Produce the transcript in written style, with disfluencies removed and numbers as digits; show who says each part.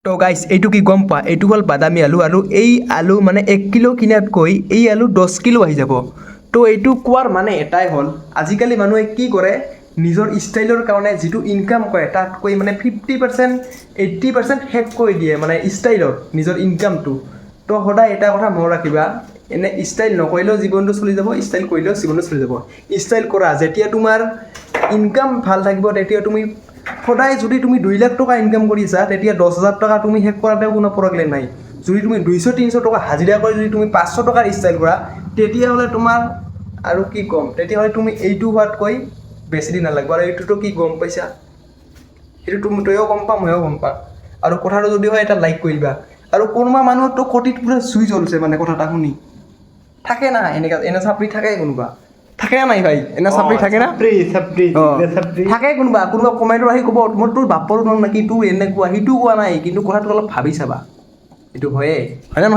Speaker 1: তো গাইজ এইটো কি গম পোৱা এইটো হ'ল বাদামী আলু আৰু এই আলু মানে 1 কিলো কিনাতকৈ এই আলু 10 কিলো আহি যাব তো এইটো কোৱাৰ মানে এটাই হ'ল আজিকালি মানুহে কি কৰে নিজৰ ষ্টাইলৰ কাৰণে যিটো ইনকাম কৰে তাতকৈ মানে 50% 80% শেষ কৰি দিয়ে মানে ষ্টাইলত নিজৰ ইনকামটো তো সদায় এটা কথা মনত ৰাখিবা এনে ষ্টাইল নকৰিলেও জীৱনটো চলি যাব ষ্টাইল কৰিলেও জীৱনটো চলি যাব ষ্টাইল কৰা যেতিয়া তোমাৰ ইনকাম ভাল থাকিব তেতিয়া তুমি সদায় যদি তুমি 2 লাখ টকা ইনকাম কৰিছা তেতিয়া 10,000 টকা তুমি শেষ কৰাতেও কোনো প্ৰব্লেম নাই যদি তুমি 200-300 টকা হাজিৰা কৰি যদি তুমি 500 টকাৰ ষ্টাইল কৰা তেতিয়াহ'লে তোমাৰ আৰু কি কম তেতিয়াহ'লে তুমি এইটো হোৱাতকৈ বেছি দিন নালাগিব আৰু এইটোতো কি গম পাইছা সেইটো তুমি তইও গম পা ময়ো গম পা আৰু কথাটো যদি হয় এটা লাইক কৰিবা আৰু কোনোবা মানুহতো কটিত পুৰা চুই জ্বলছে মানে কথাটা শুনি থাকে না এনে চাপৰি থাকে কোনোবা থাকে নাই ভাই এনে চাপৰি থাকে না
Speaker 2: চাপৰি
Speaker 1: থাকে কোনোবা কমেণ্টত আহি ক'ব মোৰ তোৰ বাপৰ নাম নেকি তোৰ এনেকুৱা সেইটো কোৱা নাই কিন্তু কথাটো অলপ ভাবি চাবা এইটো হয়ে হয় না নহয়